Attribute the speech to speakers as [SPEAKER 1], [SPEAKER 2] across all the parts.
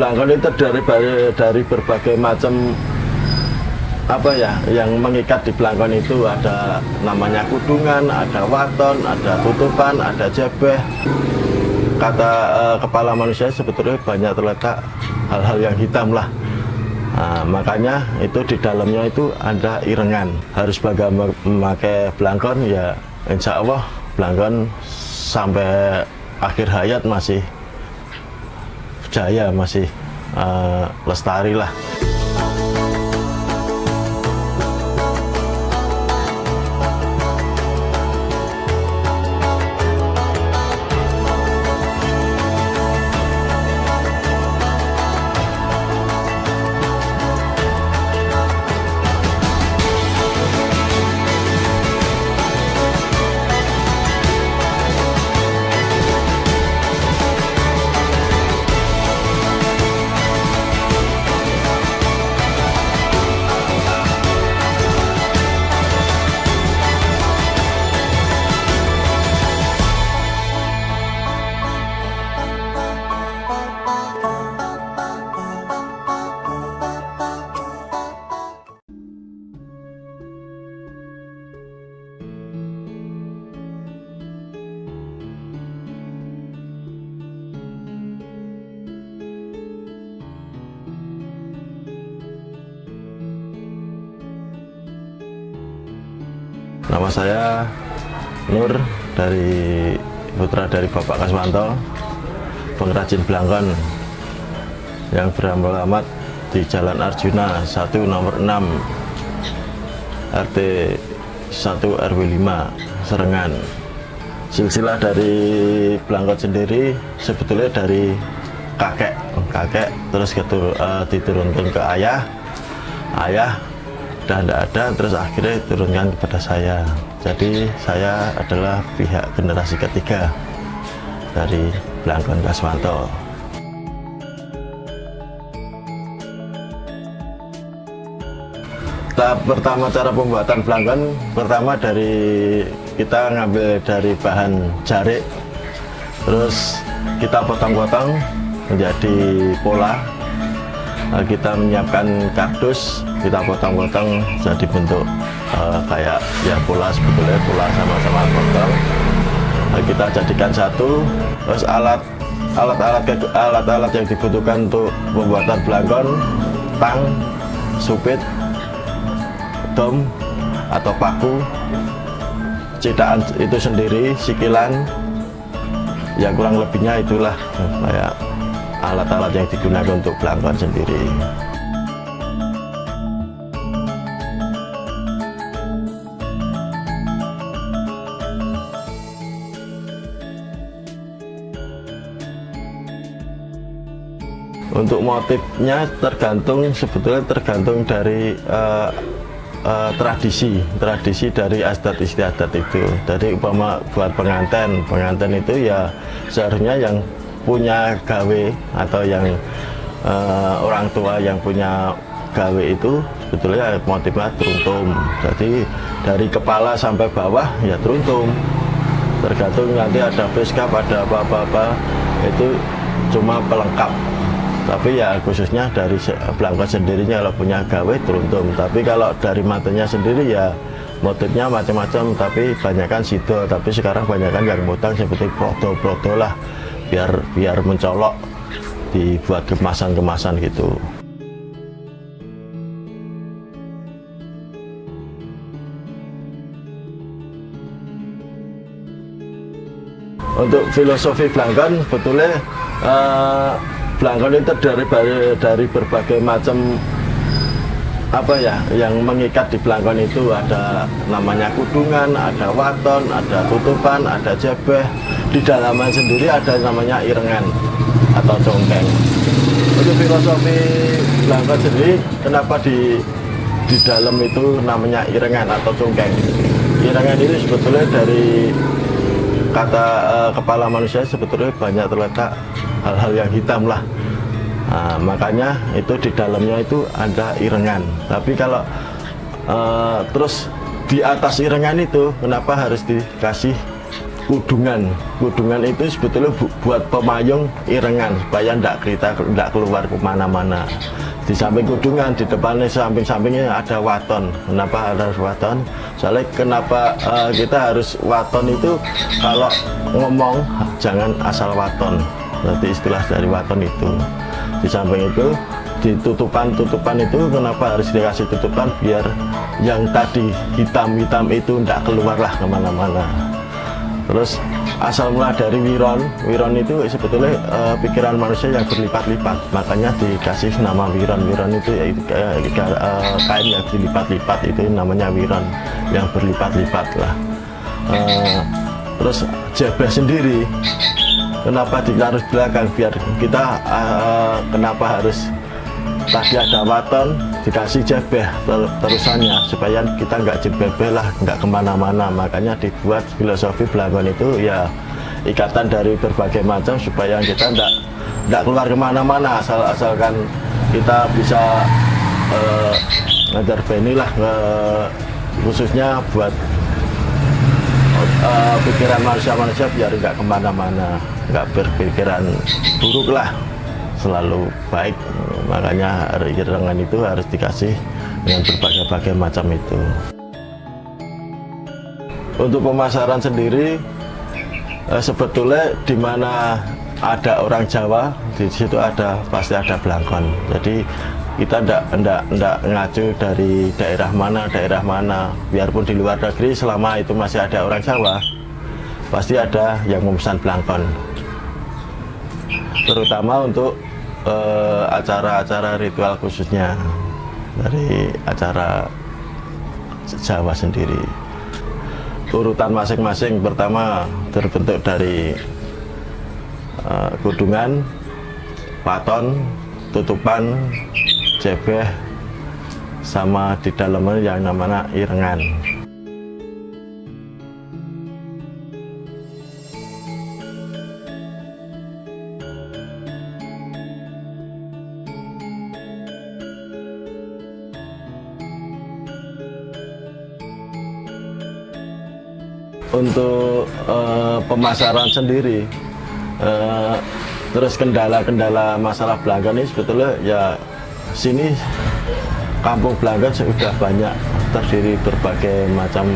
[SPEAKER 1] Blangkon itu dari berbagai macam apa ya yang mengikat di blangkon itu. Ada namanya kudungan, ada waton, ada tutupan, ada jebeh. Kata kepala manusia sebetulnya banyak terletak hal-hal yang hitam lah. Nah, makanya itu di dalamnya itu ada irengan. Harus bagaimana memakai blangkon ya, insya Allah blangkon sampai akhir hayat masih jaya, masih lestari lah. Nama saya Nur, putra dari Bapak Kaswanto, pengrajin blangkon yang beralamat di Jalan Arjuna 1 nomor 6 RT 1 RW 5 Serengan. Silsilah dari blangkon sendiri sebetulnya dari kakek terus diturunkan ke ayah dan tidak ada, terus akhirnya diturunkan kepada saya. Jadi saya adalah pihak generasi ketiga dari blangkon Kaswanto. Tahap pertama cara pembuatan blangkon, pertama kita ngambil dari bahan jarik, terus kita potong-potong menjadi pola. Kita menyiapkan kardus, kita potong-potong jadi bentuk kayak ya pola, sebetulnya pola sama-sama potong. Kita jadikan satu. Terus alat-alat yang dibutuhkan untuk pembuatan blangkon: tang, supit, dom atau paku, cetakan itu sendiri, sikilan, yang kurang lebihnya itulah kayak alat-alat yang digunakan untuk blangkon sendiri. Untuk motifnya sebetulnya tergantung dari tradisi dari adat istiadat itu. Jadi umpama buat pengantin itu ya seharusnya yang punya gawe atau yang orang tua yang punya gawe itu sebetulnya motifnya teruntum. Jadi dari kepala sampai bawah ya teruntum. Tergantung nanti ada face cap, ada apa-apa itu cuma pelengkap. Tapi ya khususnya dari blangkon sendirinya kalau punya gawe teruntum. Tapi kalau dari matanya sendiri ya motifnya macam-macam, tapi banyakkan sidol. Tapi sekarang banyakkan yang mutang seperti prodo lah, biar mencolok, dibuat kemasan-kemasan gitu. Untuk filosofi blangkon, betulnya blangkon itu dari berbagai macam apa ya yang mengikat di blangkon itu. Ada namanya kudungan, ada waton, ada tutupan, ada jebeh. Di dalaman sendiri ada namanya irengan atau congkeng. Untuk filosofi blangkon sendiri, kenapa di dalam itu namanya irengan atau congkeng? Irengan ini sebetulnya dari kata kepala manusia sebetulnya banyak terletak hal-hal yang hitam lah. Nah, makanya itu di dalamnya itu ada irengan. Tapi kalau terus di atas irengan itu kenapa harus dikasih kudungan itu sebetulnya buat pemayung irengan supaya tidak keluar kemana-mana. Di samping kudungan, di depannya samping-sampingnya ada waton. Kenapa ada waton? Soalnya kenapa kita harus waton itu, kalau ngomong jangan asal waton. Berarti istilah dari waton itu. Di samping itu, di tutupan itu kenapa harus dikasih tutupan, biar yang tadi hitam-hitam itu tidak keluarlah kemana-mana. Terus asal mula dari wiron itu sebetulnya pikiran manusia yang berlipat-lipat, makanya dikasih nama wiron itu yaitu kain yang dilipat-lipat, itu namanya wiron yang berlipat-lipat lah. Terus jebeh sendiri kenapa ditaruh belakang, biar kita kenapa harus tadi ada waton dikasih jebeh terusannya, supaya kita nggak jebeh lah, nggak kemana-mana. Makanya dibuat filosofi Blangkon itu ya ikatan dari berbagai macam, supaya kita nggak keluar kemana-mana, asalkan kita bisa ngajar beni lah, khususnya buat pikiran manusia biar nggak kemana-mana, nggak berpikiran buruk lah, selalu baik. Makanya irengan itu harus dikasih dengan berbagai macam itu. Untuk pemasaran sendiri sebetulnya di mana ada orang Jawa, di situ pasti ada Blangkon. Jadi kita ndak ngacu dari daerah mana, biarpun di luar negeri, selama itu masih ada orang Jawa, pasti ada yang memesan Blangkon. Terutama untuk acara-acara ritual khususnya dari acara Jawa sendiri. Urutan masing-masing, pertama terbentuk dari kudungan, paton, tutupan, jebeh, sama di dalamnya yang namanya irengan. Untuk pemasaran sendiri, terus kendala-kendala masalah Blangkon ini sebetulnya ya, sini kampung Blangkon sudah banyak terdiri berbagai macam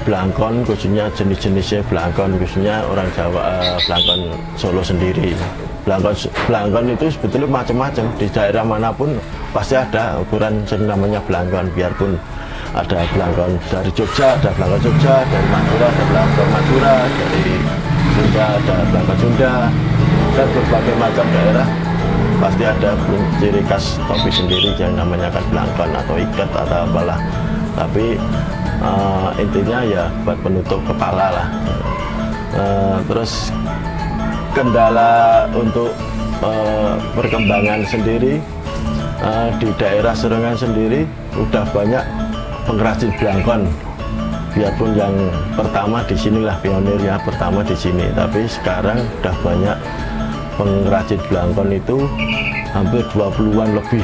[SPEAKER 1] Blangkon, khususnya jenis-jenisnya Blangkon, khususnya orang Jawa, Blangkon Solo sendiri. Blangkon itu sebetulnya macam-macam, di daerah manapun pasti ada ukuran yang namanya Blangkon. Biarpun ada Blangkon dari Jogja, ada Blangkon Jogja, dari Madura ada Blangkon Madura, dari Sunda ada Blangkon Sunda, dan berbagai macam daerah pasti ada ciri khas topi sendiri yang namanya kan Blangkon atau ikat atau apalah. Tapi intinya ya buat penutup kepala lah. Terus kendala untuk perkembangan sendiri, di daerah Serengan sendiri udah banyak pengrajin Blangkon. Biarpun yang pertama di sinilah pionir ya, pertama di sini, tapi sekarang udah banyak pengrajin Blangkon itu hampir 20-an lebih.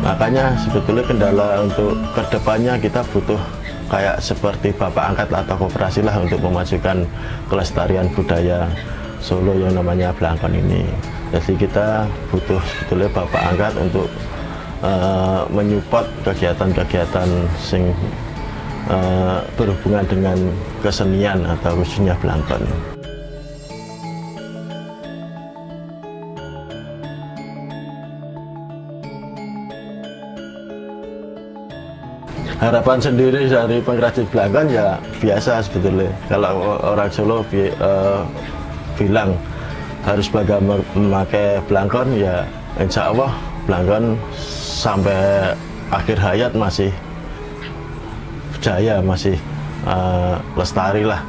[SPEAKER 1] Makanya sebetulnya kendala untuk kedepannya kita butuh kayak seperti bapak angkat atau koperasi lah, untuk memajukan kelestarian budaya Solo yang namanya Blangkon ini. Jadi kita butuh sebetulnya bapak angkat untuk menyupport kegiatan-kegiatan sing berhubungan dengan kesenian atau khususnya Blangkon. Harapan sendiri dari pengrajin Blangkon ya biasa sebetulnya. Kalau orang Solo bilang harus bagaimana memakai Blangkon, ya insya Allah Blangkon sampai akhir hayat masih jaya, masih lestari lah.